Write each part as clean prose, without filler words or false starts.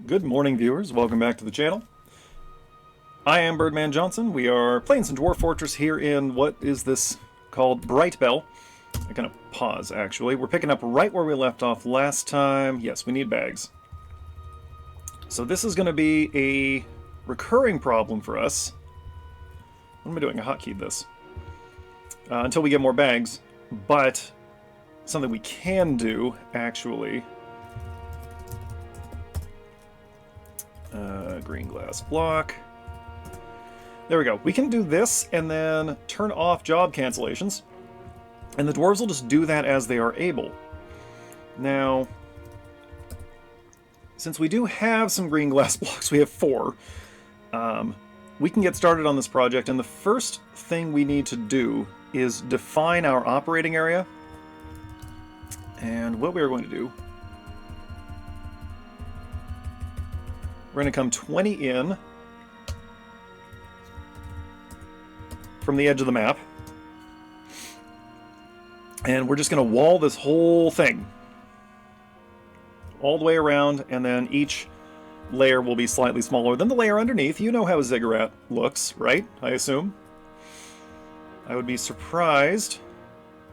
Good morning, viewers. Welcome back to the channel. I am Birdman Johnson. We are playing some Dwarf Fortress here in what is this called Brightbell. I'm gonna pause, actually. We're picking up right where we left off last time. Yes, we need bags. So this is going to be a recurring problem for us. What am I doing? I hotkeyed this. Until we get more bags. But something we can do, actually. Green glass block. There we go. We can do this and then turn off job cancellations. And the dwarves will just do that as they are able. Now, since we do have some green glass blocks, we have 4, we can get started on this project. And the first thing we need to do is define our operating area. And what we are going to do, we're going to come 20 in from the edge of the map. And we're just going to wall this whole thing all the way around, and then each layer will be slightly smaller than the layer underneath. You know how a ziggurat looks, right? I assume. I would be surprised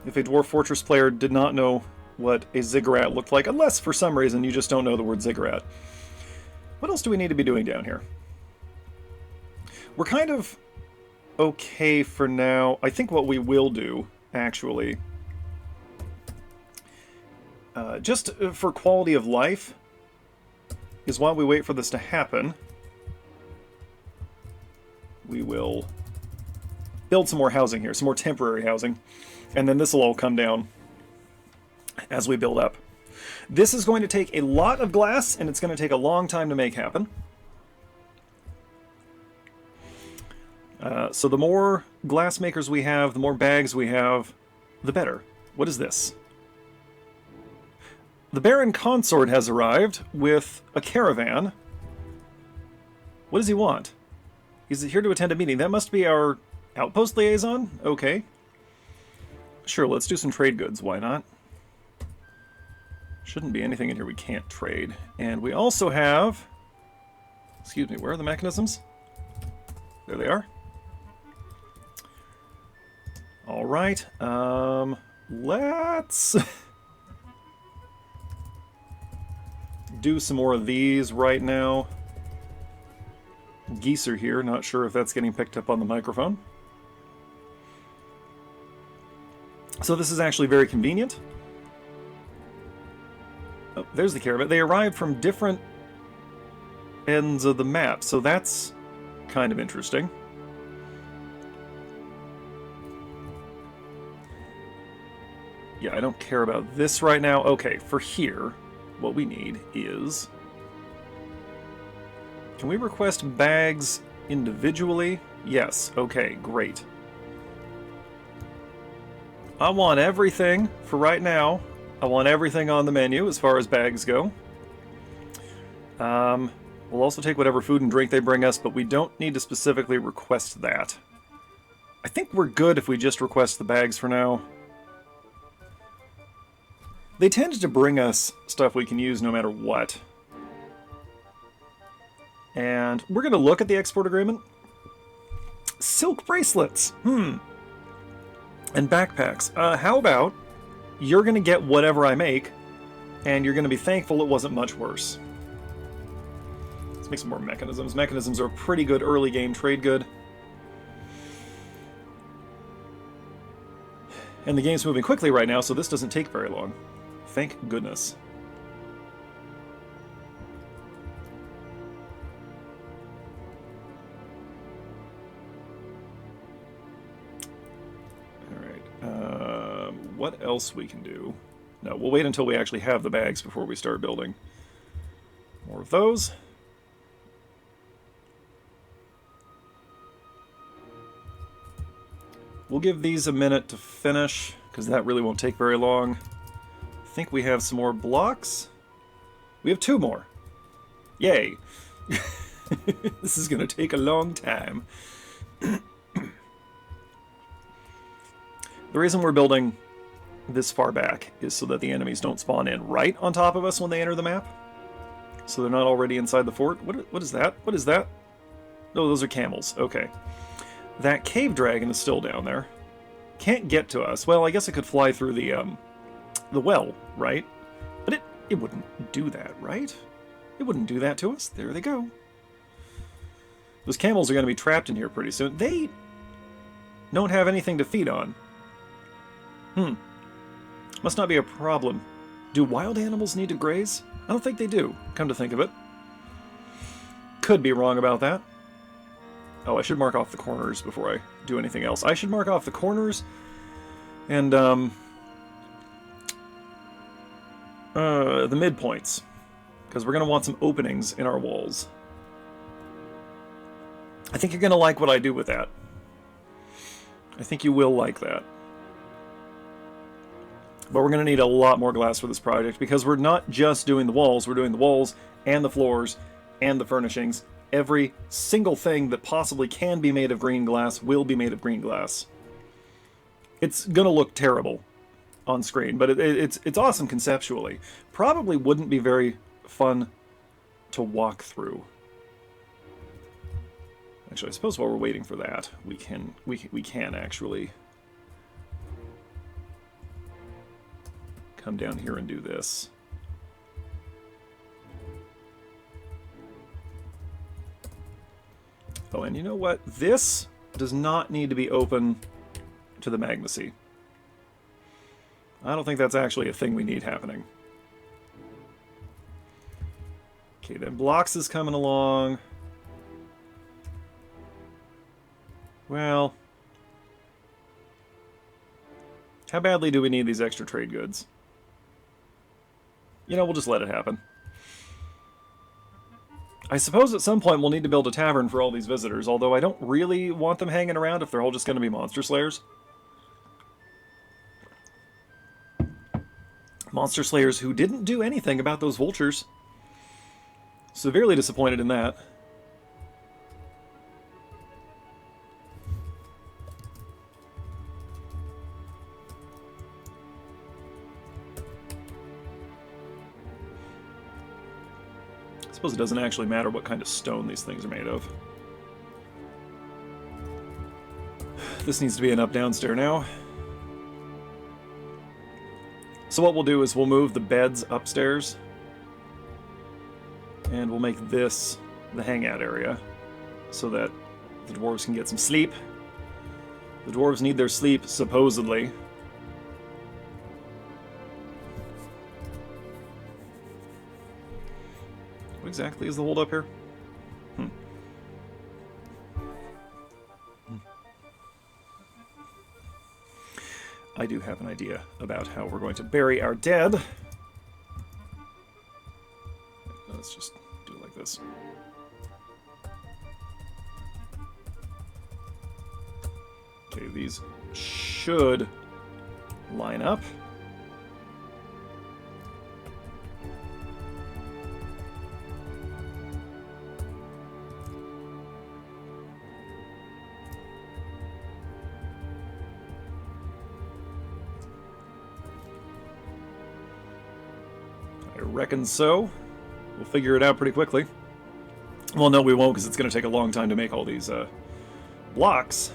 if a Dwarf Fortress player did not know what a ziggurat looked like, unless for some reason you just don't know the word ziggurat. What else do we need to be doing down here? We're kind of okay for now. I think what we will do, actually, just for quality of life, is while we wait for this to happen, we will build some more housing here, some more temporary housing, and then this will all come down as we build up. This is going to take a lot of glass, and it's going to take a long time to make happen. So the more glass makers we have, the more bags we have, the better. What is this? The Baron Consort has arrived with a caravan. What does he want? He's here to attend a meeting. That must be our outpost liaison? Okay. Sure, let's do some trade goods. Why not? Shouldn't be anything in here we can't trade. And we also have... Excuse me, where are the mechanisms? There they are. Alright, let's do some more of these right now. Geese are here, not sure if that's getting picked up on the microphone. So this is actually very convenient. Oh, there's the caravan. They arrived from different ends of the map, so that's kind of interesting. Yeah, I don't care about this right now. Okay, for here, what we need is... Can we request bags individually? Yes, okay, great. I want everything for right now. I want everything on the menu as far as bags go. We'll also take whatever food and drink they bring us, but we don't need to specifically request that. I think we're good if we just request the bags for now. They tend to bring us stuff we can use no matter what. And we're going to look at the export agreement. Silk bracelets. And backpacks. How about you're going to get whatever I make, and you're going to be thankful it wasn't much worse. Let's make some more mechanisms. Mechanisms are a pretty good early game trade good. And the game's moving quickly right now, so this doesn't take very long. Thank goodness. Alright, what else we can do? No, we'll wait until we actually have the bags before we start building. More of those. We'll give these a minute to finish, because that really won't take very long. I think we have some more blocks. We have 2 more. Yay. This is going to take a long time. The reason we're building this far back is so that the enemies don't spawn in right on top of us when they enter the map. So they're not already inside the fort? What is that? What is that? Oh, those are camels. Okay. That cave dragon is still down there. Can't get to us. Well, I guess it could fly through the well, right? But it wouldn't do that, right? It wouldn't do that to us. There they go. Those camels are going to be trapped in here pretty soon. They don't have anything to feed on. Must not be a problem. Do wild animals need to graze? I don't think they do, come to think of it. Could be wrong about that. Oh, I should mark off the corners before I do anything else. I should mark off the corners and the midpoints, because we're going to want some openings in our walls. I think you're going to like what I do with that. I think you will like that. But we're going to need a lot more glass for this project, because we're not just doing the walls, we're doing the walls and the floors and the furnishings. Every single thing that possibly can be made of green glass will be made of green glass. It's going to look terrible on screen, but it's awesome conceptually. Probably wouldn't be very fun to walk through. Actually, I suppose while we're waiting for that, we can actually come down here and do this. Oh, and you know what? This does not need to be open to the magma sea. I don't think that's actually a thing we need happening. Okay, then blocks is coming along. Well, how badly do we need these extra trade goods? You know, we'll just let it happen. I suppose at some point we'll need to build a tavern for all these visitors, although I don't really want them hanging around if they're all just going to be monster slayers. Monster slayers who didn't do anything about those vultures. Severely disappointed in that. I suppose it doesn't actually matter what kind of stone these things are made of. This needs to be an up-down stair now. So what we'll do is we'll move the beds upstairs. And we'll make this the hangout area so that the dwarves can get some sleep. The dwarves need their sleep, supposedly. What exactly is the hold up here? I do have an idea about how we're going to bury our dead. Let's just do it like this. Okay, these should line up. I reckon so. We'll figure it out pretty quickly. Well, no, we won't, because it's going to take a long time to make all these blocks.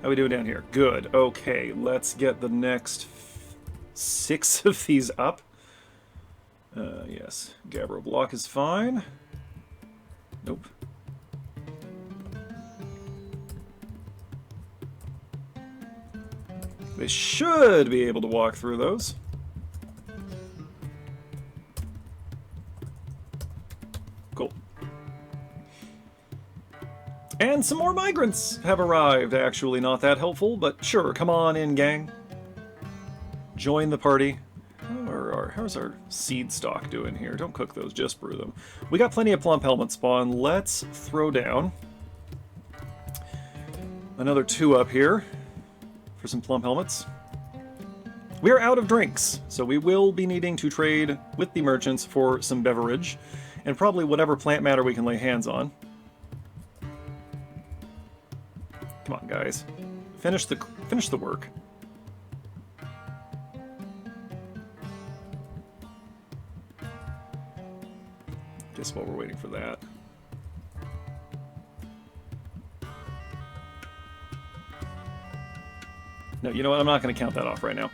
How we doing down here? Good. Okay, let's get the next 6 of these up. Yes, Gabbro block is fine. Nope. They should be able to walk through those. Cool. And some more migrants have arrived. Actually, not that helpful, but sure, come on in, gang. Join the party. How's our seed stock doing here? Don't cook those, just brew them. We got plenty of plump helmet spawn. Let's throw down another 2 up here for some plump helmets. We're out of drinks, so we will be needing to trade with the merchants for some beverage, and probably whatever plant matter we can lay hands on. Come on, guys. Finish the work. Guess while we're waiting for that. No, you know what? I'm not going to count that off right now.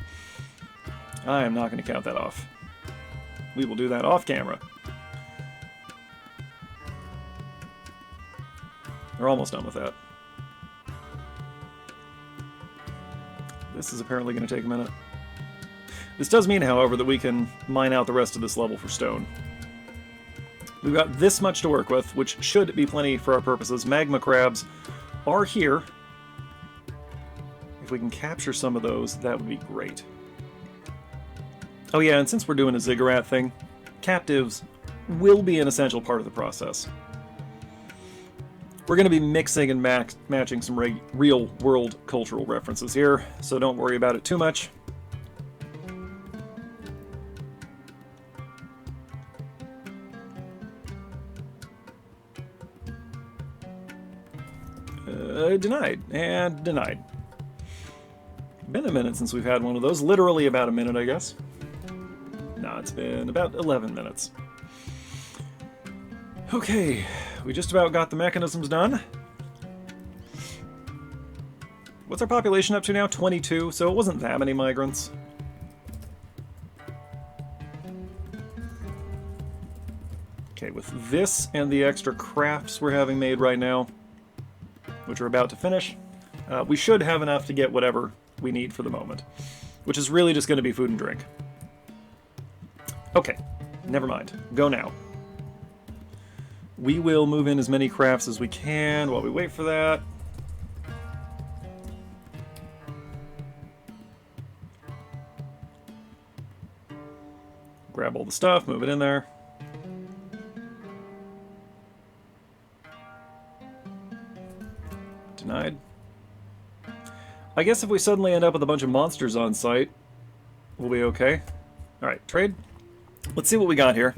I am not going to count that off. We will do that off camera. We're almost done with that. This is apparently going to take a minute. This does mean, however, that we can mine out the rest of this level for stone. We've got this much to work with, which should be plenty for our purposes. Magma crabs are here. If we can capture some of those, that would be great. Oh yeah, and since we're doing a Ziggurat thing, captives will be an essential part of the process. We're going to be mixing and matching some real-world cultural references here, so don't worry about it too much. Denied, and denied. Been a minute since we've had one of those. Literally about a minute, I guess. No, it's been about 11 minutes. Okay, we just about got the mechanisms done. What's our population up to now? 22, so it wasn't that many migrants. Okay, with this and the extra crafts we're having made right now, which we're about to finish, we should have enough to get whatever we need for the moment, which is really just going to be food and drink. Okay, never mind. Go now. We will move in as many crafts as we can while we wait for that. Grab all the stuff, move it in there. Denied. I guess if we suddenly end up with a bunch of monsters on site, we'll be okay. Alright, trade. Let's see what we got here.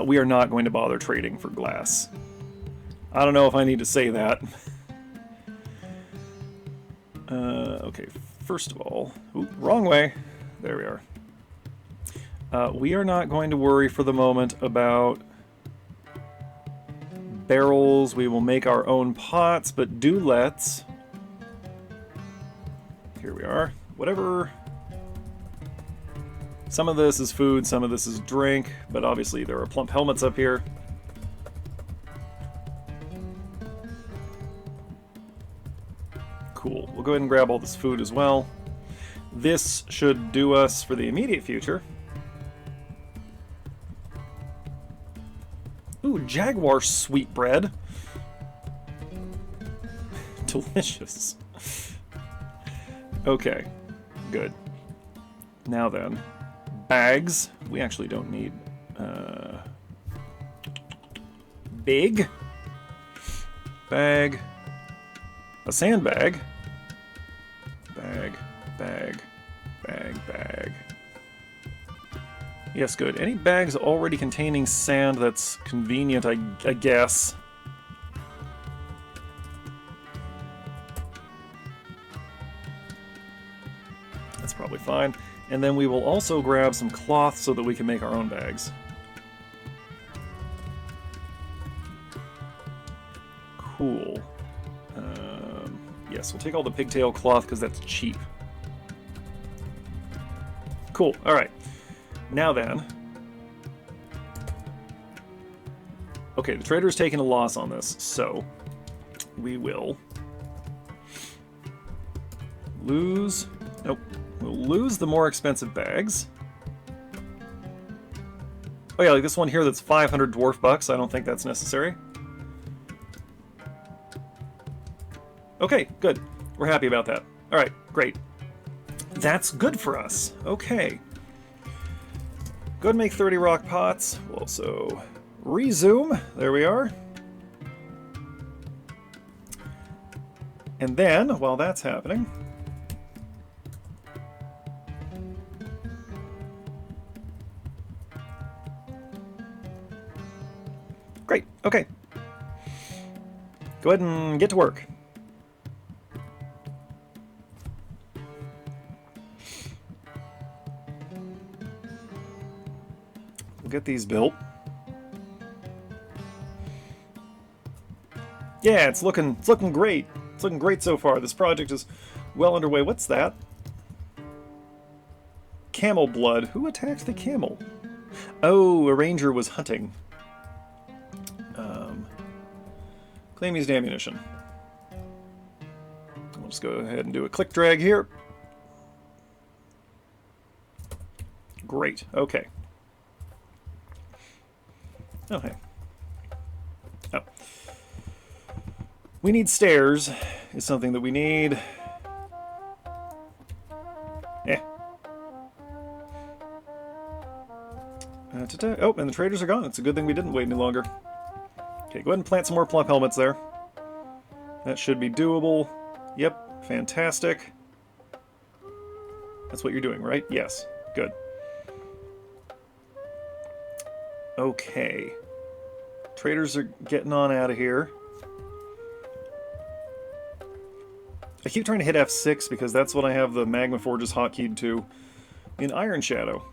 We are not going to bother trading for glass. I don't know if I need to say that. Okay, first of all... Ooh, wrong way. There we are. We are not going to worry for the moment about barrels. We will make our own pots, but do let's... Here we are. Whatever... Some of this is food, some of this is drink, but obviously there are plump helmets up here. Cool. We'll go ahead and grab all this food as well. This should do us for the immediate future. Ooh, Jaguar sweetbread. Delicious. Okay, good. Now then, bags. We actually don't need big bag, a sandbag, bag, bag, bag, bag. Yes, good. Any bags already containing sand that's convenient, I guess. That's probably fine. And then we will also grab some cloth so that we can make our own bags. Cool. Yes, we'll take all the pigtail cloth because that's cheap. Cool, alright. Now then. Okay, the trader's taking a loss on this, so we will lose... Nope. We'll lose the more expensive bags. Oh yeah, like this one here that's 500 dwarf bucks. I don't think that's necessary. Okay, good. We're happy about that. Alright, great. That's good for us. Okay. Go ahead and make 30 rock pots. We'll also resume. There we are. And then, while that's happening... Great, okay. Go ahead and get to work. We'll get these built. Yeah, it's looking great. It's looking great so far. This project is well underway. What's that? Camel blood. Who attacked the camel? Oh, a ranger was hunting. Claim used ammunition. We'll just go ahead and do a click drag here. Great. Okay. Oh, hey. Oh. We need stairs is something that we need. Eh. Oh, and the traders are gone. It's a good thing we didn't wait any longer. Okay, go ahead and plant some more plump helmets there. That should be doable. Yep, fantastic. That's what you're doing, right? Yes, good. Okay. Traders are getting on out of here. I keep trying to hit F6 because that's what I have the Magma Forges hotkeyed to in Iron Shadow.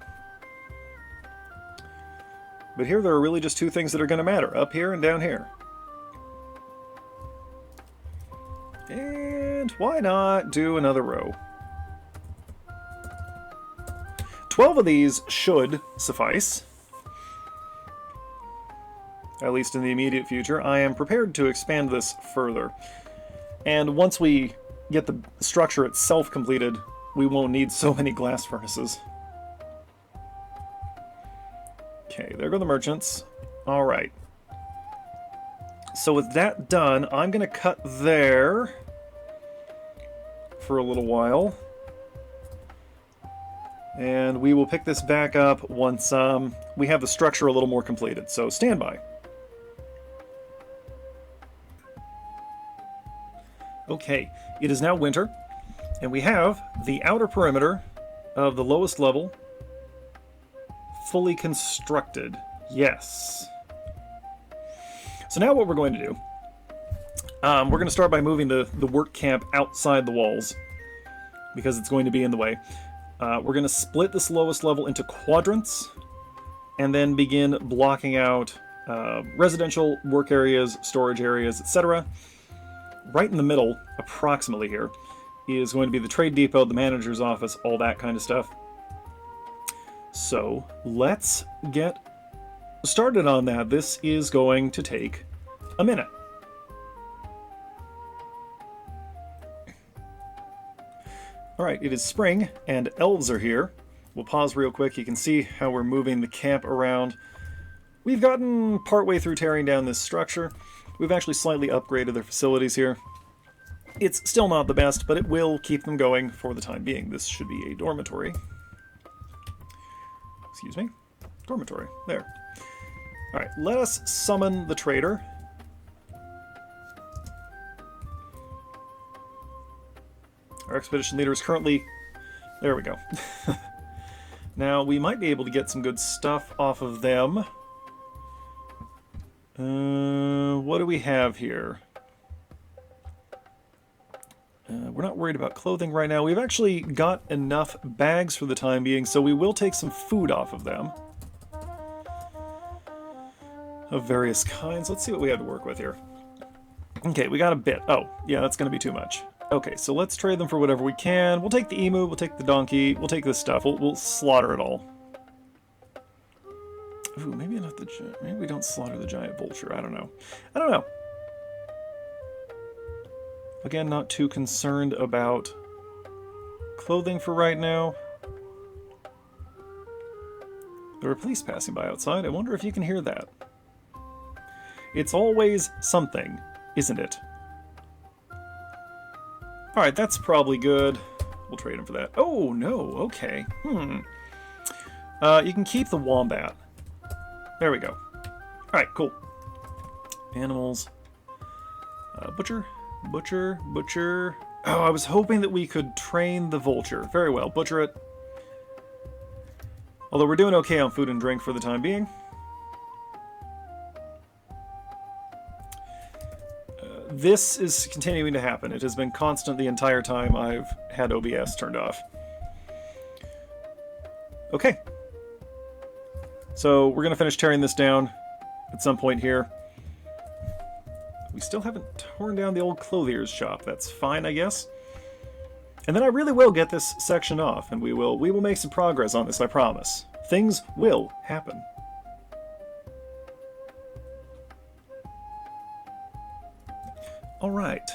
But here there are really just two things that are going to matter, up here and down here. And why not do another row? 12 of these should suffice. At least in the immediate future. I am prepared to expand this further. And once we get the structure itself completed, we won't need so many glass furnaces. Okay, there go the merchants. Alright. So with that done, I'm going to cut there for a little while. And we will pick this back up once we have the structure a little more completed. So stand by. Okay, it is now winter, and we have the outer perimeter of the lowest level fully constructed. Yes. So now what we're going to do, we're going to start by moving the work camp outside the walls, because it's going to be in the way. We're going to split this lowest level into quadrants, and then begin blocking out residential work areas, storage areas, etc. Right in the middle, approximately here, is going to be the trade depot, the manager's office, all that kind of stuff. So, let's get started on that. This is going to take a minute. Alright, it is spring, and elves are here. We'll pause real quick. You can see how we're moving the camp around. We've gotten partway through tearing down this structure. We've actually slightly upgraded their facilities here. It's still not the best, but it will keep them going for the time being. This should be a dormitory. Excuse me. Dormitory. There. Alright, let us summon the trader. Our expedition leader is currently... There we go. Now, we might be able to get some good stuff off of them. What do we have here? We're not worried about clothing right now. We've actually got enough bags for the time being, so we will take some food off of them. Of various kinds. Let's see what we have to work with here. Okay, we got a bit. Oh, yeah, that's going to be too much. Okay, so let's trade them for whatever we can. We'll take the emu, we'll take the donkey, we'll take this stuff. We'll slaughter it all. Ooh, maybe not the... Maybe we don't slaughter the giant vulture. I don't know. I don't know. Again, not too concerned about clothing for right now. There are police passing by outside. I wonder if you can hear that. It's always something, isn't it? Alright, that's probably good. We'll trade him for that. Oh, no. Okay. You can keep the wombat. There we go. Alright, cool. Animals. Butcher. Butcher. Butcher. Oh, I was hoping that we could train the vulture. Very well. Butcher it. Although we're doing okay on food and drink for the time being. This is continuing to happen. It has been constant the entire time I've had OBS turned off. Okay. So we're going to finish tearing this down at some point here. We still haven't torn down the old clothier's shop. That's fine, I guess. And then I really will get this section off, and we will make some progress on this, I promise. Things will happen. All right,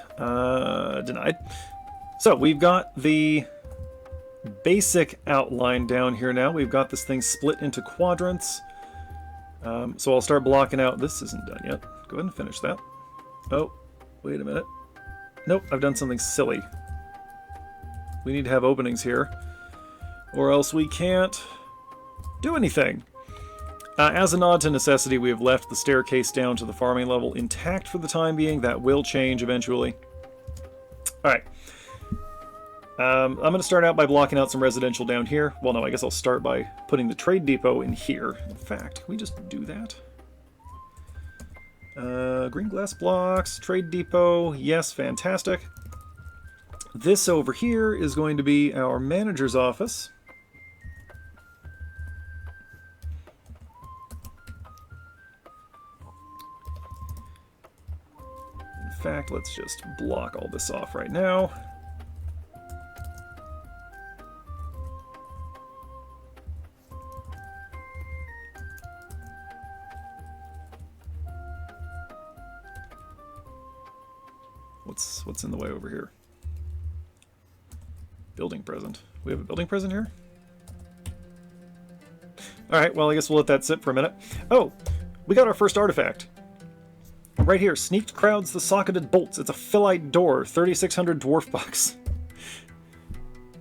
denied. So we've got the basic outline down here now. We've got this thing split into quadrants. So I'll start blocking out. This isn't done yet. Go ahead and finish that. Oh, wait a minute. Nope, I've done something silly. We need to have openings here, or else we can't do anything. As a nod to necessity, we have left the staircase down to the farming level intact for the time being. That will change eventually. Alright. I'm going to start out by blocking out some residential down here. Well, no, I guess I'll start by putting the trade depot in here. In fact, can we just do that? Green glass blocks, trade depot, yes, fantastic. This over here is going to be our manager's office. In fact, let's just block all this off right now. What's in the way over here? Building present. We have a building present here? Alright, well I guess we'll let that sit for a minute. Oh! We got our first artifact. Right here. Sneaked crowds the socketed bolts. It's a phyllite door. 3,600 dwarf bucks.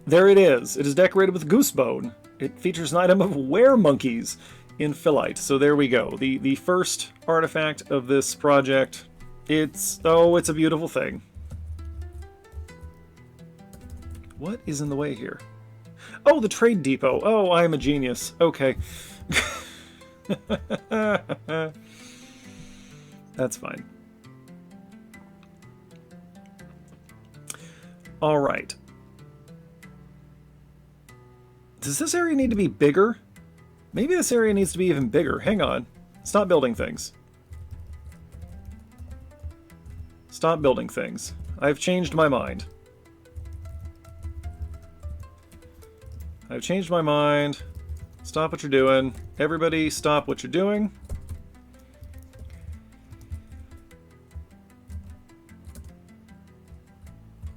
There it is. It is decorated with goose bone. It features an item of were-monkeys in phyllite. So there we go. The first artifact of this project. It's a beautiful thing. What is in the way here? Oh, the trade depot. Oh, I am a genius. Okay. That's fine. All right. Does this area need to be bigger? Maybe this area needs to be even bigger. Hang on. Stop building things. Stop building things. I've changed my mind. I've changed my mind. Stop what you're doing. Everybody stop what you're doing.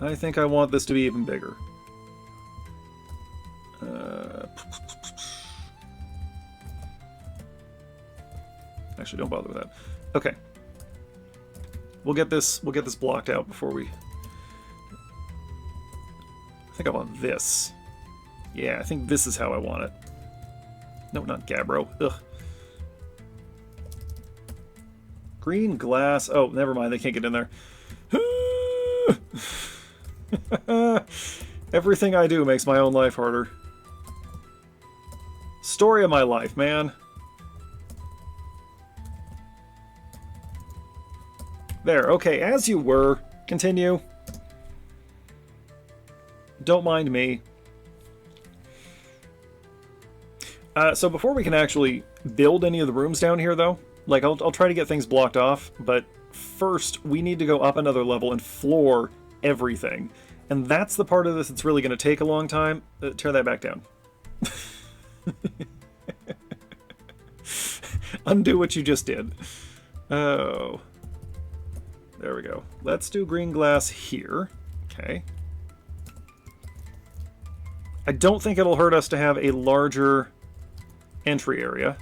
I think I want this to be even bigger. Actually, don't bother with that. Okay. We'll get this blocked out before we... I think I want this. Yeah, I think this is how I want it. No, not Gabbro. Ugh. Green glass. Oh, never mind. They can't get in there. Everything I do makes my own life harder. Story of my life, man. There, okay, as you were. Continue. Don't mind me. So before we can actually build any of the rooms down here, though, like, I'll try to get things blocked off, but first we need to go up another level and floor everything. And that's the part of this that's really going to take a long time. Tear that back down. Undo what you just did. Oh. There we go. Let's do green glass here. Okay. I don't think it'll hurt us to have a larger entry area.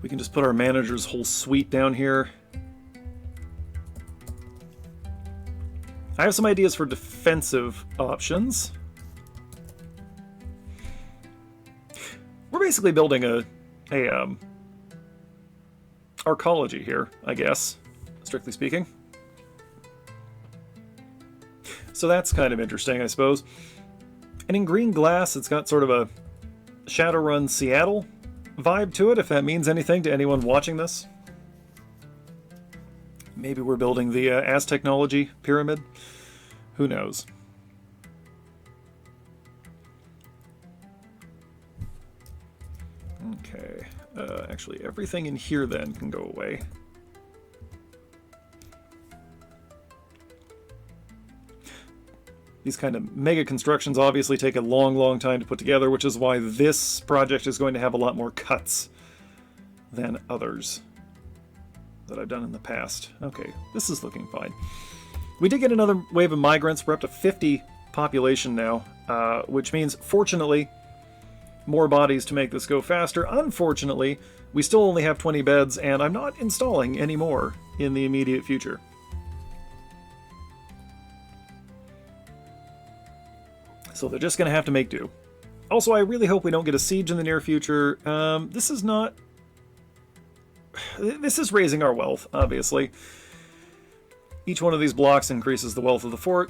We can just put our manager's whole suite down here. I have some ideas for defensive options. We're basically building a arcology here, I guess, strictly speaking. So that's kind of interesting, I suppose. And in green glass, it's got sort of a Shadowrun Seattle vibe to it, if that means anything to anyone watching this. Maybe we're building the Aztechnology pyramid. Who knows? Okay. Actually, everything in here then can go away. These kind of mega constructions obviously take a long, long time to put together, which is why this project is going to have a lot more cuts than others that I've done in the past. Okay, this is looking fine. We did get another wave of migrants. We're up to 50 population now, which means, fortunately, more bodies to make this go faster. Unfortunately, we still only have 20 beds, and I'm not installing any more in the immediate future. So they're just going to have to make do. Also, I really hope we don't get a siege in the near future. This is not... This is raising our wealth, obviously. Each one of these blocks increases the wealth of the fort,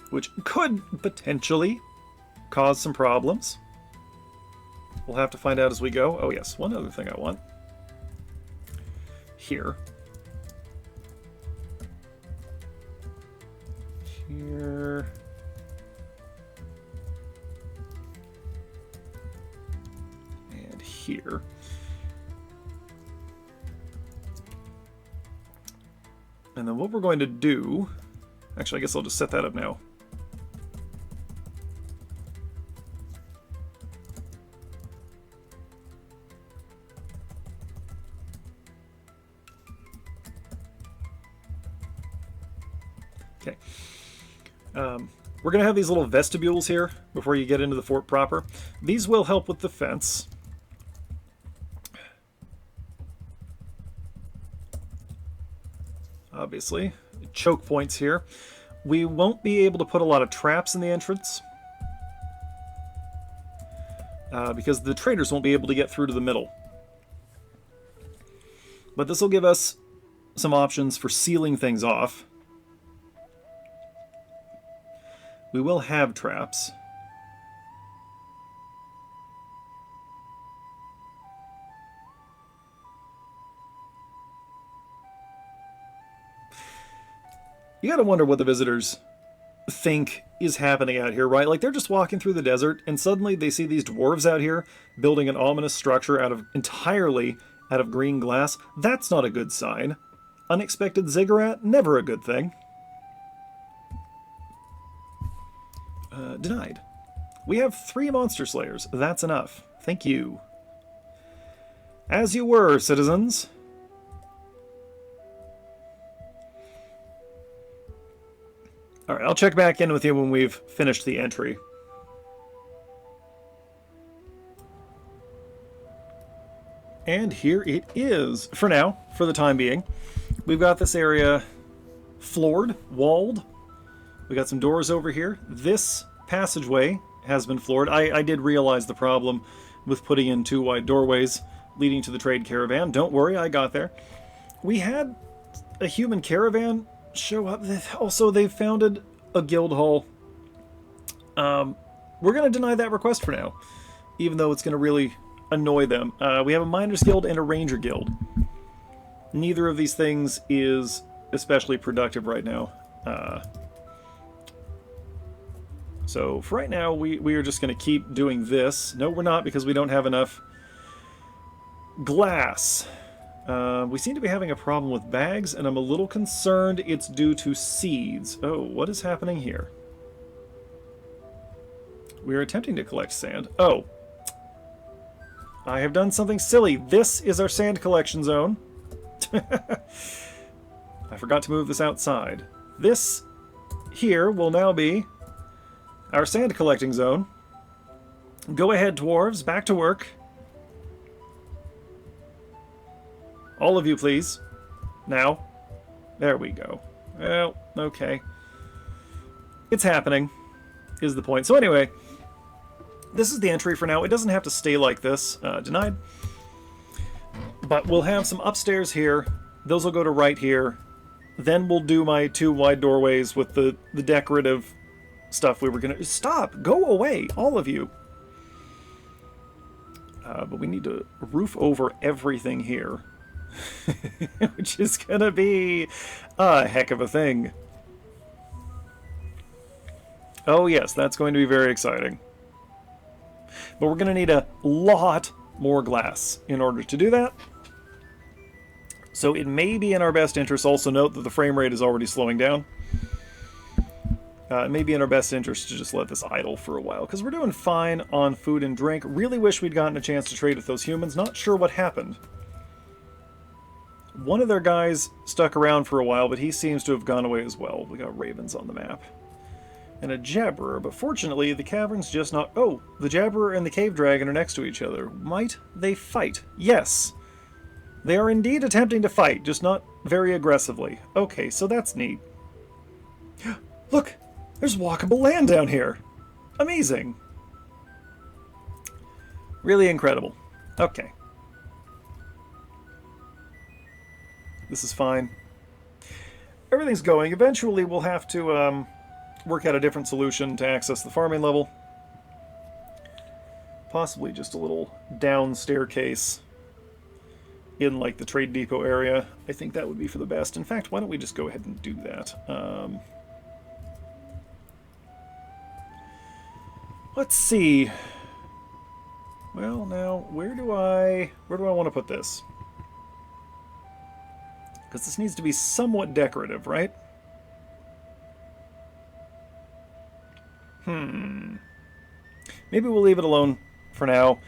which could potentially cause some problems. We'll have to find out as we go. Oh yes, one other thing I want. Here. Here. And here. And then what we're going to do... Actually, I guess I'll just set that up now. Okay. We're going to have these little vestibules here before you get into the fort proper. These will help with defense. Obviously. Choke points here. We won't be able to put a lot of traps in the entrance. Because the traders won't be able to get through to the middle. But this will give us some options for sealing things off. We will have traps. You gotta wonder what the visitors think is happening out here, right? Like, they're just walking through the desert, and suddenly they see these dwarves out here building an ominous structure entirely out of green glass. That's not a good sign. Unexpected ziggurat, never a good thing. Denied. We have 3 monster slayers. That's enough. Thank you. As you were, citizens. Alright, I'll check back in with you when we've finished the entry. And here it is. For now, for the time being. We've got this area floored, walled. We got some doors over here. This passageway has been floored. I did realize the problem with putting in 2 wide doorways leading to the trade caravan. Don't worry, I got there. We had a human caravan show up. Also, they've founded a guild hall. We're going to deny that request for now, even though it's going to really annoy them. We have a miners guild and a ranger guild. Neither of these things is especially productive right now. So for right now, we are just going to keep doing this. No, we're not, because we don't have enough glass. We seem to be having a problem with bags, and I'm a little concerned it's due to seeds. Oh, what is happening here? We are attempting to collect sand. Oh. I have done something silly. This is our sand collection zone. I forgot to move this outside. This here will now be our sand collecting zone. Go ahead, dwarves. Back to work. All of you, please. Now. There we go. Well, okay. It's happening, is the point. So anyway, this is the entry for now. It doesn't have to stay like this. Denied. But we'll have some upstairs here. Those will go to right here. Then we'll do my 2 wide doorways with the decorative stuff we were going to... Stop! Go away, all of you! But we need to roof over everything here. which is going to be a heck of a thing. Oh yes, that's going to be very exciting. But we're going to need a lot more glass in order to do that. So it may be in our best interest. Also note that the frame rate is already slowing down. It may be in our best interest to just let this idle for a while, because we're doing fine on food and drink. Really wish we'd gotten a chance to trade with those humans. Not sure what happened. One of their guys stuck around for a while, but he seems to have gone away as well. We got ravens on the map. And a jabberer, but fortunately the cavern's just not... Oh, the jabberer and the cave dragon are next to each other. Might they fight? Yes! They are indeed attempting to fight, just not very aggressively. Okay, so that's neat. Look! There's walkable land down here! Amazing! Really incredible. Okay. This is fine. Everything's going. Eventually we'll have to work out a different solution to access the farming level. Possibly just a little down staircase in like the trade depot area. I think that would be for the best. In fact, why don't we just go ahead and do that? Let's see. Well, now where do I want to put this? Because this needs to be somewhat decorative, right? Maybe we'll leave it alone for now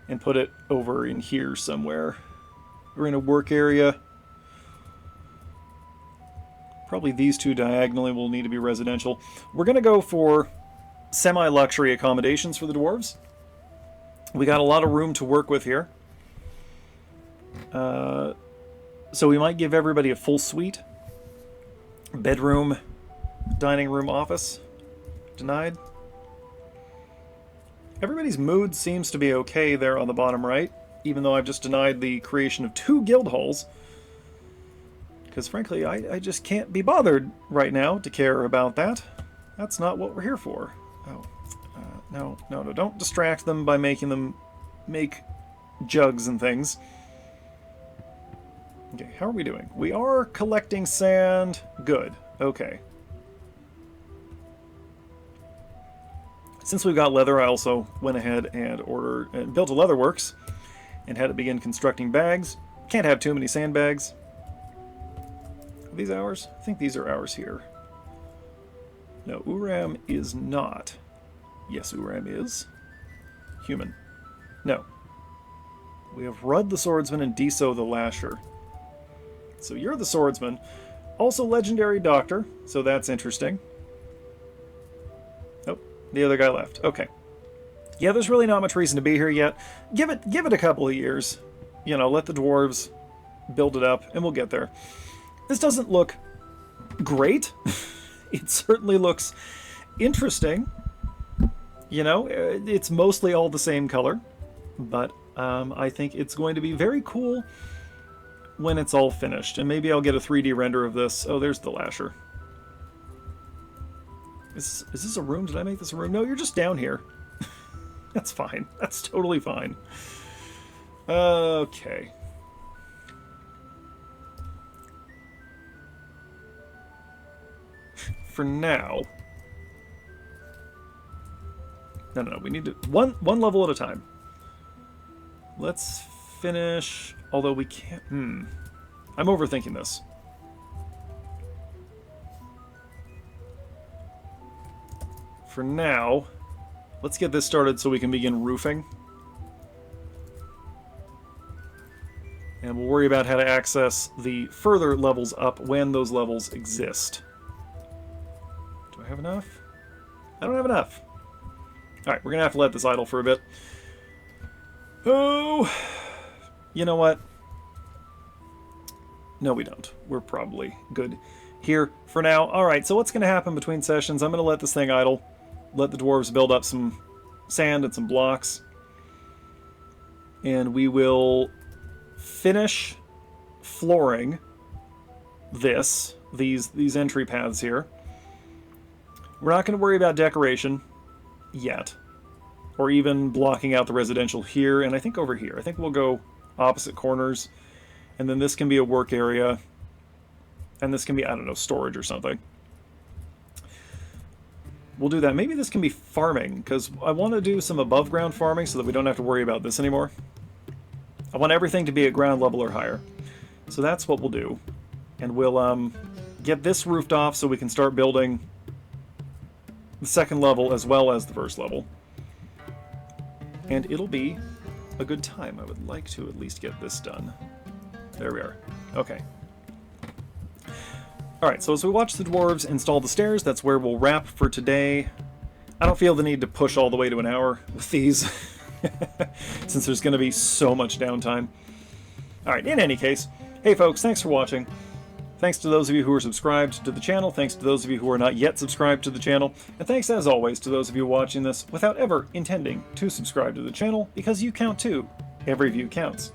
and put it over in here somewhere. We're in a work area. Probably these two diagonally will need to be residential. We're going to go for semi-luxury accommodations for the dwarves. We got a lot of room to work with here. So we might give everybody a full suite. Bedroom, dining room, office. Denied. Everybody's mood seems to be okay there on the bottom right, even though I've just denied the creation of 2 guild halls. Because frankly, I just can't be bothered right now to care about that. That's not what we're here for. Oh, no, don't distract them by making them make jugs and things. Okay, how are we doing? We are collecting sand. Good. Okay. Since we've got leather, I also went ahead and built a leather works and had it begin constructing bags. Can't have too many sandbags. Are these ours? I think these are ours here. No, Uram is not. Yes, Uram is. Human. No. We have Rudd the Swordsman and Deso the Lasher. So you're the Swordsman. Also Legendary Doctor, so that's interesting. Oh, the other guy left. Okay. Yeah, there's really not much reason to be here yet. Give it a couple of years. You know, let the dwarves build it up, and we'll get there. This doesn't look great. It certainly looks interesting. You know, it's mostly all the same color, but I think it's going to be very cool when it's all finished. And maybe I'll get a 3D render of this. Oh, there's the Lasher. Is this a room? Did I make this a room? No, you're just down here. That's fine. That's totally fine. Okay. For now. No. We need to one level at a time. Let's finish. Although we can't. I'm overthinking this. For now, let's get this started so we can begin roofing. And we'll worry about how to access the further levels up when those levels exist. Do I have enough? I don't have enough. Alright, we're going to have to let this idle for a bit. Oh, you know what? No, we don't. We're probably good here for now. Alright, so what's going to happen between sessions? I'm going to let this thing idle. Let the dwarves build up some sand and some blocks. And we will finish flooring these entry paths here. We're not going to worry about decoration yet. Or even blocking out the residential here, and I think over here. I think we'll go opposite corners And then this can be a work area. And this can be, I don't know, storage or something. We'll do that. Maybe this can be farming, because I want to do some above ground farming so that we don't have to worry about this anymore. I want everything to be at ground level or higher. So that's what we'll do. And we'll get this roofed off so we can start building the second level as well as the first level. And it'll be a good time. I would like to at least get this done. There we are. Okay. Alright, so as we watch the dwarves install the stairs, that's where we'll wrap for today. I don't feel the need to push all the way to an hour with these, since there's going to be so much downtime. Alright, in any case, hey folks, thanks for watching. Thanks to those of you who are subscribed to the channel, thanks to those of you who are not yet subscribed to the channel, and thanks as always to those of you watching this without ever intending to subscribe to the channel, because you count too. Every view counts.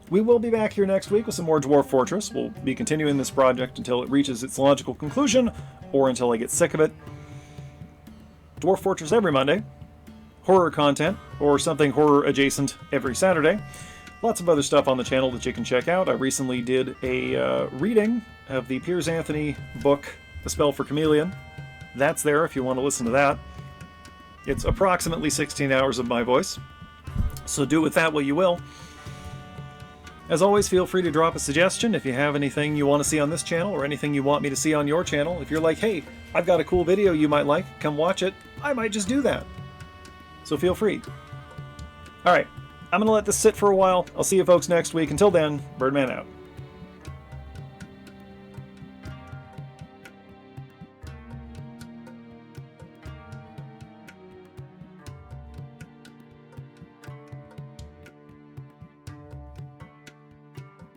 We will be back here next week with some more Dwarf Fortress. We'll be continuing this project until it reaches its logical conclusion, or until I get sick of it. Dwarf Fortress every Monday. Horror content, or something horror adjacent every Saturday. Lots of other stuff on the channel that you can check out. I recently did a reading of the Piers Anthony book, A Spell for Chameleon. That's there if you want to listen to that. It's approximately 16 hours of my voice, so do with that what you will. As always, feel free to drop a suggestion if you have anything you want to see on this channel or anything you want me to see on your channel. If you're like, hey, I've got a cool video you might like, come watch it, I might just do that. So feel free. Alright, I'm going to let this sit for a while. I'll see you folks next week. Until then, Birdman out.